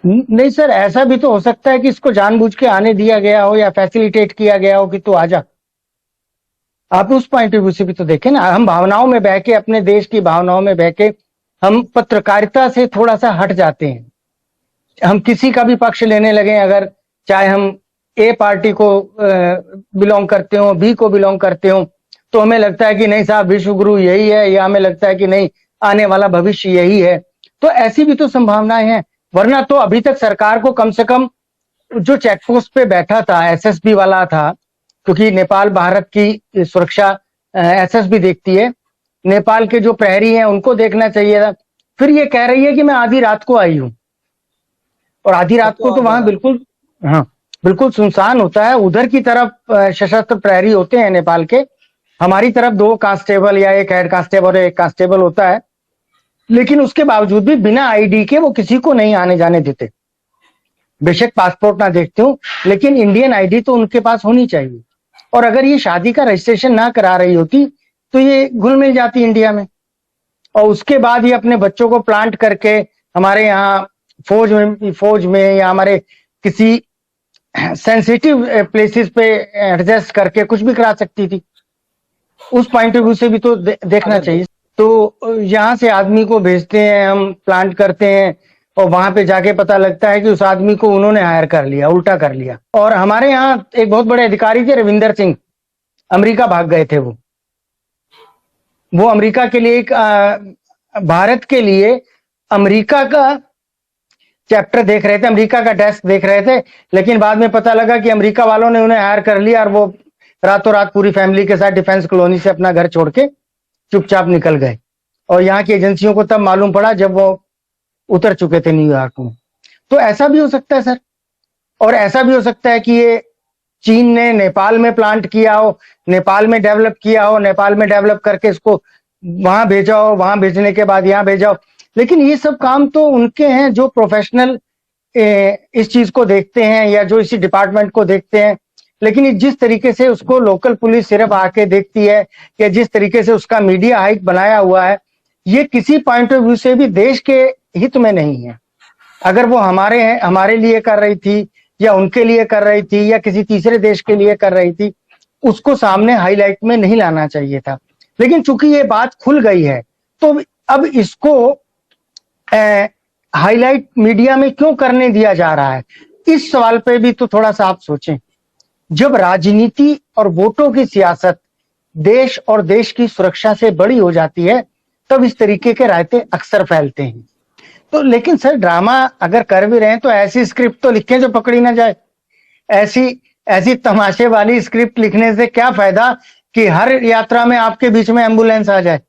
नहीं सर, ऐसा भी तो हो सकता है कि इसको जानबूझ के आने दिया गया हो या फैसिलिटेट किया गया हो कि तू आजा। आप उस पॉइंट ऑफ व्यू से भी तो देखें ना। हम भावनाओं में बह के, अपने देश की भावनाओं में बह के हम पत्रकारिता से थोड़ा सा हट जाते हैं। हम किसी का भी पक्ष लेने लगे, अगर चाहे हम ए पार्टी को बिलोंग करते हो, बी को बिलोंग करते हो, तो हमें लगता है कि नहीं साहब विश्व गुरु यही है, या हमें लगता है कि नहीं आने वाला भविष्य यही है। तो ऐसी भी तो संभावनाएं हैं। वरना तो अभी तक सरकार को कम से कम जो चेकपोस्ट पे बैठा था, एसएसबी वाला था, क्योंकि नेपाल भारत की सुरक्षा एसएसबी देखती है, नेपाल के जो प्रहरी हैं उनको देखना चाहिए था। फिर ये कह रही है कि मैं आधी रात को आई हूं, और आधी रात को तो वहां बिल्कुल, हाँ बिल्कुल सुनसान होता है। उधर की तरफ सशस्त्र प्रहरी होते हैं नेपाल के, हमारी तरफ 2 कांस्टेबल या 1 हेड कांस्टेबल और 1 कांस्टेबल होता है। लेकिन उसके बावजूद भी बिना आईडी के वो किसी को नहीं आने जाने देते। बेशक पासपोर्ट ना देखते हो, लेकिन इंडियन आईडी तो उनके पास होनी चाहिए। और अगर ये शादी का रजिस्ट्रेशन ना करा रही होती तो ये घुल मिल जाती इंडिया में, और उसके बाद ये अपने बच्चों को प्लांट करके हमारे यहाँ फौज में या हमारे किसी सेंसिटिव प्लेसेस पे एडजस्ट करके कुछ भी करा सकती थी। उस पॉइंट ऑफ व्यू से भी तो देखना चाहिए। तो यहाँ से आदमी को भेजते हैं, हम प्लांट करते हैं, और वहां पे जाके पता लगता है कि उस आदमी को उन्होंने हायर कर लिया, उल्टा कर लिया। और हमारे यहाँ एक बहुत बड़े अधिकारी थे रविंदर सिंह, अमेरिका भाग गए थे। वो अमेरिका के लिए एक भारत के लिए अमेरिका का चैप्टर देख रहे थे, अमेरिका का डेस्क देख रहे थे, लेकिन बाद में पता लगा कि अमेरिका वालों ने उन्हें हायर कर लिया, और वो रातों रात पूरी फैमिली के साथ डिफेंस कॉलोनी से अपना घर छोड़ के चुपचाप निकल गए। और यहाँ की एजेंसियों को तब मालूम पड़ा जब वो उतर चुके थे न्यूयॉर्क में। तो ऐसा भी हो सकता है सर। और ऐसा भी हो सकता है कि ये चीन ने नेपाल में प्लांट किया हो, नेपाल में डेवलप किया हो, नेपाल में डेवलप करके इसको वहां भेजा हो, वहां भेजने के बाद यहाँ भेजा हो। लेकिन ये सब काम तो उनके हैं जो प्रोफेशनल इस चीज को देखते हैं, या जो इसी डिपार्टमेंट को देखते हैं। लेकिन जिस तरीके से उसको लोकल पुलिस सिर्फ आके देखती है, या जिस तरीके से उसका मीडिया हाइक बनाया हुआ है, ये किसी पॉइंट ऑफ व्यू से भी देश के हित में नहीं है। अगर वो हमारे लिए कर रही थी, या उनके लिए कर रही थी, या किसी तीसरे देश के लिए कर रही थी, उसको सामने हाईलाइट में नहीं लाना चाहिए था। लेकिन चूंकि ये बात खुल गई है, तो अब इसको हाईलाइट मीडिया में क्यों करने दिया जा रहा है, इस सवाल पे भी तो थोड़ा सा आप सोचें। जब राजनीति और वोटों की सियासत देश और देश की सुरक्षा से बड़ी हो जाती है, तब इस तरीके के रायते अक्सर फैलते हैं। तो लेकिन सर, ड्रामा अगर कर भी रहे हैं तो ऐसी स्क्रिप्ट तो लिखें जो पकड़ी ना जाए। ऐसी तमाशे वाली स्क्रिप्ट लिखने से क्या फायदा कि हर यात्रा में आपके बीच में एम्बुलेंस आ जाए।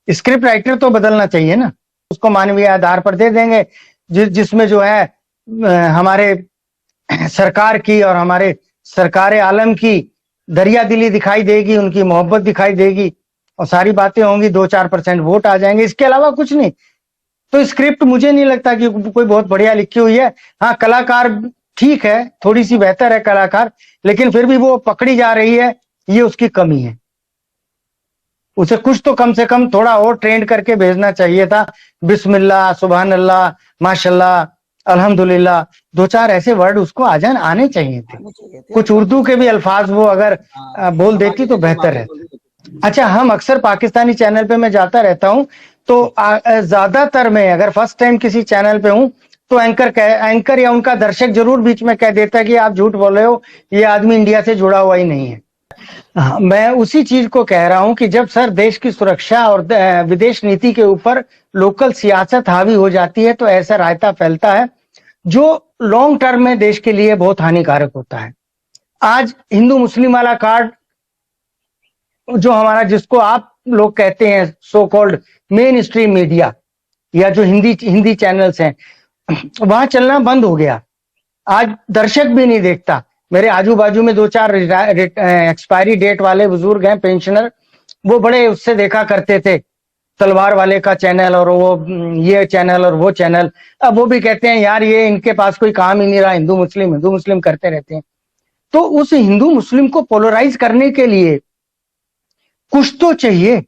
स्क्रिप्ट राइटर तो बदलना चाहिए ना। उसको मानवीय आधार पर दे देंगे, जिसमें जो है हमारे सरकार की और हमारे सरकार आलम की दरिया दिली दिखाई देगी, उनकी मोहब्बत दिखाई देगी, और सारी बातें होंगी, 2-4% वोट आ जाएंगे, इसके अलावा कुछ नहीं। तो स्क्रिप्ट मुझे नहीं लगता कि कोई बहुत बढ़िया लिखी हुई है। हाँ, कलाकार ठीक है, थोड़ी सी बेहतर है कलाकार, लेकिन फिर भी वो पकड़ी जा रही है, ये उसकी कमी है। उसे कुछ तो कम से कम थोड़ा और ट्रेंड करके भेजना चाहिए था। बिस्मिल्लाह, सुभान अल्लाह, माशाल्लाह, अल्हम्दुलिल्लाह, 2-4 ऐसे वर्ड उसको आने चाहिए थे। कुछ उर्दू के भी अल्फाज वो अगर बोल देती तो बेहतर रहता। अच्छा, हम अक्सर पाकिस्तानी चैनल पे मैं जाता रहता हूँ, तो ज्यादातर मैं अगर फर्स्ट टाइम किसी चैनल पे हूँ तो एंकर या उनका दर्शक जरूर बीच में कह देता है कि आप झूठ बोल रहे हो, ये आदमी इंडिया से जुड़ा हुआ ही नहीं है। मैं उसी चीज को कह रहा हूं कि जब सर देश की सुरक्षा और विदेश नीति के ऊपर लोकल सियासत हावी हो जाती है, तो ऐसा रायता फैलता है जो लॉन्ग टर्म में देश के लिए बहुत हानिकारक होता है। आज हिंदू मुस्लिम वाला कार्ड जो हमारा, जिसको आप लोग कहते हैं so called main stream media, या जो हिंदी चैनल्स हैं, वहां चलना बंद हो गया। आज दर्शक भी नहीं देखता। मेरे आजू बाजू में 2-4 एक्सपायरी डेट वाले बुजुर्ग हैं, पेंशनर, वो बड़े उससे देखा करते थे, तलवार वाले का चैनल और वो ये चैनल और वो चैनल। अब वो भी कहते हैं यार ये इनके पास कोई काम ही नहीं रहा, हिंदू मुस्लिम करते रहते हैं। तो उस हिंदू मुस्लिम को पोलराइज करने के लिए कुछ तो चाहिए,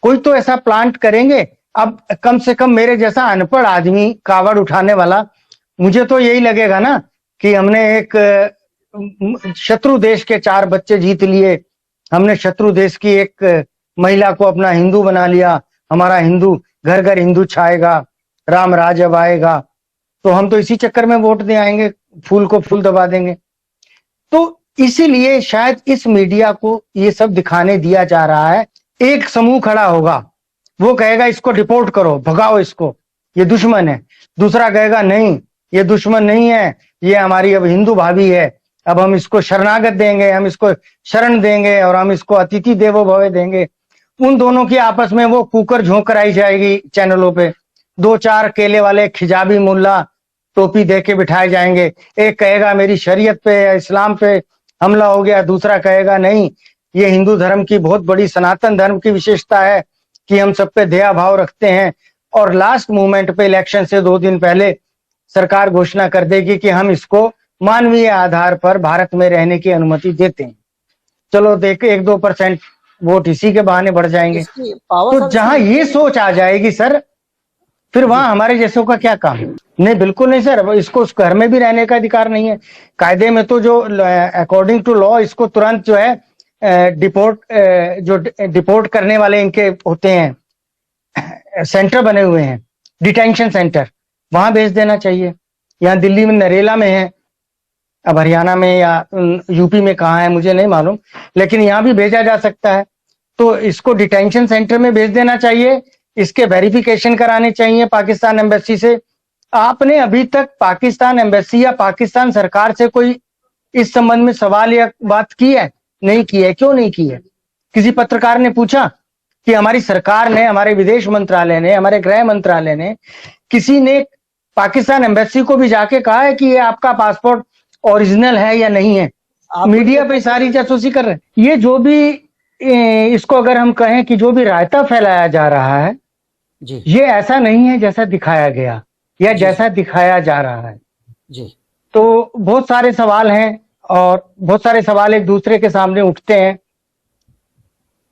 कोई तो ऐसा प्लांट करेंगे। अब कम से कम मेरे जैसा अनपढ़ आदमी, कावड़ उठाने वाला, मुझे तो यही लगेगा ना कि हमने एक शत्रु देश के 4 बच्चे जीत लिए, हमने शत्रु देश की एक महिला को अपना हिंदू बना लिया, हमारा हिंदू घर घर हिंदू छाएगा, राम राज अब आएगा, तो हम तो इसी चक्कर में वोट दे आएंगे, फूल को फूल दबा देंगे। तो इसीलिए शायद इस मीडिया को ये सब दिखाने दिया जा रहा है। एक समूह खड़ा होगा, वो कहेगा इसको डिपोर्ट करो, भगाओ इसको, ये दुश्मन है। दूसरा कहेगा नहीं, ये दुश्मन नहीं है, ये हमारी अब हिंदू भाभी है, अब हम इसको शरणागत देंगे, हम इसको शरण देंगे और हम इसको अतिथि देवो भव देंगे। उन दोनों की आपस में वो कुकर झोंक कराई जाएगी चैनलों पे, 2-4 केले वाले खिजाबी मुल्ला टोपी दे के बिठाए जाएंगे। एक कहेगा मेरी शरीयत पे या इस्लाम पे हमला हो गया, दूसरा कहेगा नहीं, ये हिंदू धर्म की बहुत बड़ी सनातन धर्म की विशेषता है कि हम सब पे दया भाव रखते हैं। और लास्ट मोमेंट पे इलेक्शन से 2 दिन पहले सरकार घोषणा कर देगी कि हम इसको मानवीय आधार पर भारत में रहने की अनुमति देते हैं। चलो देख 1-2% वोट इसी के बहाने बढ़ जाएंगे। तो जहां ये सोच आ जाएगी सर, फिर वहां हमारे जैसों का क्या काम? नहीं, बिल्कुल नहीं सर, इसको उस घर में भी रहने का अधिकार नहीं है। कायदे में तो जो अकॉर्डिंग टू लॉ इसको तुरंत जो है डिपोर्ट करने वाले इनके होते हैं, सेंटर बने हुए हैं, डिटेंशन सेंटर, वहां भेज देना चाहिए। यहाँ दिल्ली में नरेला में है, अब हरियाणा में या यूपी में कहाँ है मुझे नहीं मालूम, लेकिन यहाँ भी भेजा जा सकता है। तो इसको डिटेंशन सेंटर में भेज देना चाहिए, इसके वेरिफिकेशन कराने चाहिए पाकिस्तान एम्बेसी से। आपने अभी तक पाकिस्तान एम्बेसी या पाकिस्तान सरकार से कोई इस संबंध में सवाल या बात की है? नहीं की है। क्यों नहीं की है? किसी पत्रकार ने पूछा कि हमारी सरकार ने, हमारे विदेश मंत्रालय ने, हमारे गृह मंत्रालय ने, किसी ने पाकिस्तान एम्बेसी को भी जाके कहा है कि ये आपका पासपोर्ट ओरिजिनल है या नहीं है? मीडिया पे सारी जासूसी कर रहे हैं। ये जो भी इसको अगर हम कहें कि जो भी रायता फैलाया जा रहा है जी, ये ऐसा नहीं है जैसा दिखाया गया या जैसा दिखाया जा रहा है जी। तो बहुत सारे सवाल हैं और बहुत सारे सवाल एक दूसरे के सामने उठते हैं।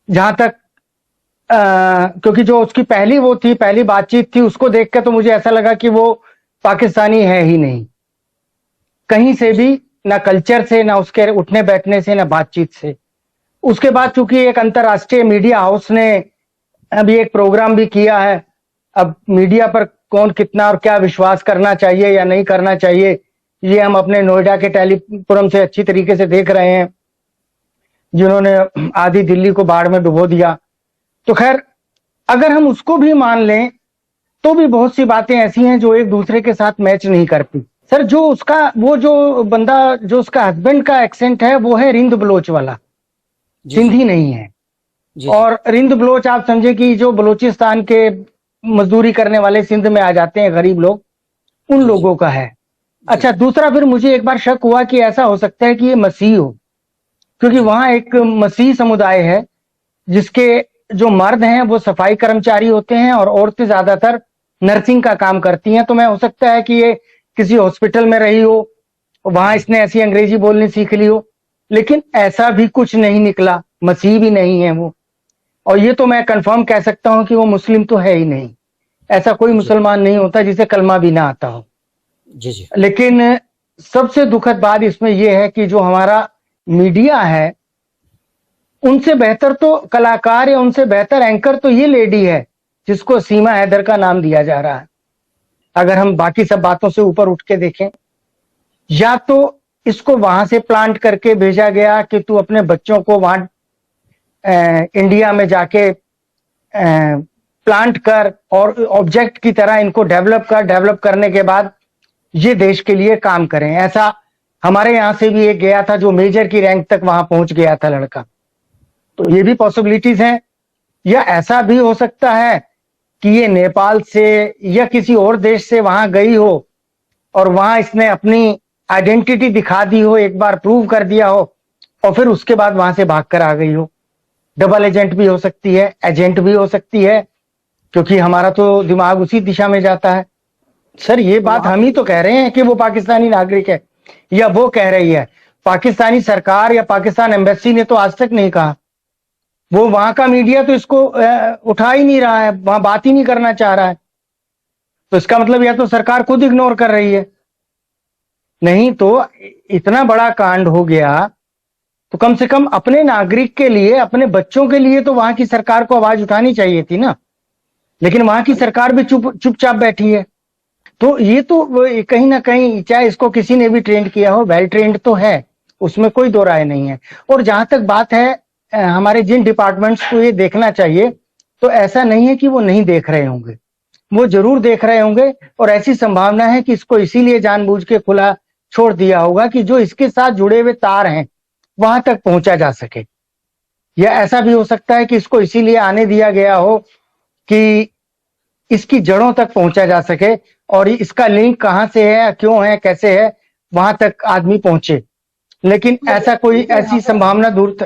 जहां तक क्योंकि जो उसकी पहली बातचीत थी उसको देख के तो मुझे ऐसा लगा कि वो पाकिस्तानी है ही नहीं, कहीं से भी, ना कल्चर से, ना उसके उठने बैठने से, ना बातचीत से। उसके बाद चूंकि एक अंतरराष्ट्रीय मीडिया हाउस ने अभी एक प्रोग्राम भी किया है, अब मीडिया पर कौन कितना और क्या विश्वास करना चाहिए या नहीं करना चाहिए ये हम अपने नोएडा के टेलीपुरम से अच्छी तरीके से देख रहे हैं, जिन्होंने आधी दिल्ली को बाढ़ में डुबो दिया। तो खैर अगर हम उसको भी मान लें तो भी बहुत सी बातें ऐसी हैं जो एक दूसरे के साथ मैच नहीं करती। सर जो उसका वो जो बंदा जो उसका हस्बैंड का एक्सेंट है वो है रिंद बलोच वाला, सिंधी नहीं है। और रिंद बलोच आप समझे कि जो बलोचिस्तान के मजदूरी करने वाले सिंध में आ जाते हैं गरीब लोग, उन लोगों का है। अच्छा, दूसरा फिर मुझे एक बार शक हुआ कि ऐसा हो सकता है कि ये मसीह हो, क्योंकि वहां एक मसीह समुदाय है जिसके जो मर्द हैं वो सफाई कर्मचारी होते हैं और औरतें ज्यादातर नर्सिंग का काम करती हैं। तो मैं हो सकता है कि ये किसी हॉस्पिटल में रही हो, वहां इसने ऐसी अंग्रेजी बोलनी सीख ली हो, लेकिन ऐसा भी कुछ नहीं निकला, मसीह भी नहीं है वो। और ये तो मैं कंफर्म कह सकता हूं कि वो मुस्लिम तो है ही नहीं, ऐसा कोई मुसलमान नहीं होता जिसे कलमा भी ना आता हो। जी। लेकिन सबसे दुखद बात इसमें यह है कि जो हमारा मीडिया है उनसे बेहतर तो कलाकार या उनसे बेहतर एंकर तो ये लेडी है जिसको सीमा हैदर का नाम दिया जा रहा है। अगर हम बाकी सब बातों से ऊपर उठ के देखें, या तो इसको वहां से प्लांट करके भेजा गया कि तू अपने बच्चों को वहां इंडिया में जाके प्लांट कर और ऑब्जेक्ट की तरह इनको डेवलप करने के बाद ये देश के लिए काम करें। ऐसा हमारे यहां से भी एक गया था जो मेजर की रैंक तक वहां पहुंच गया था लड़का। तो ये भी पॉसिबिलिटीज हैं। या ऐसा भी हो सकता है कि ये नेपाल से या किसी और देश से वहां गई हो और वहां इसने अपनी आइडेंटिटी दिखा दी हो, एक बार प्रूव कर दिया हो और फिर उसके बाद वहां से भागकर आ गई हो। डबल एजेंट भी हो सकती है, एजेंट भी हो सकती है, क्योंकि हमारा तो दिमाग उसी दिशा में जाता है। सर ये बात हम ही तो कह रहे हैं कि वो पाकिस्तानी नागरिक है, या वो कह रही है। पाकिस्तानी सरकार या पाकिस्तान एम्बेसी ने तो आज तक नहीं कहा। वो वहां का मीडिया तो इसको उठा ही नहीं रहा है, वहां बात ही नहीं करना चाह रहा है। तो इसका मतलब या तो सरकार खुद इग्नोर कर रही है नहीं तो इतना बड़ा कांड हो गया तो कम से कम अपने नागरिक के लिए, अपने बच्चों के लिए तो वहां की सरकार को आवाज उठानी चाहिए थी ना। लेकिन वहां की सरकार भी चुपचाप बैठी है। तो ये तो कहीं ना कहीं, चाहे इसको किसी ने भी ट्रेंड किया हो, वेल ट्रेंड तो है, उसमें कोई दो राय नहीं है। और जहां तक बात है हमारे जिन डिपार्टमेंट्स को ये देखना चाहिए, तो ऐसा नहीं है कि वो नहीं देख रहे होंगे, वो जरूर देख रहे होंगे। और ऐसी संभावना है कि इसको इसीलिए जानबूझ के खुला छोड़ दिया होगा कि जो इसके साथ जुड़े हुए तार हैं वहां तक पहुंचा जा सके। या ऐसा भी हो सकता है कि इसको इसीलिए आने दिया गया हो कि इसकी जड़ों तक पहुंचा जा सके, और इसका लिंक कहां से है, क्यों है, कैसे है, वहां तक आदमी पहुंचे। लेकिन ऐसा कोई, ऐसी संभावना दूर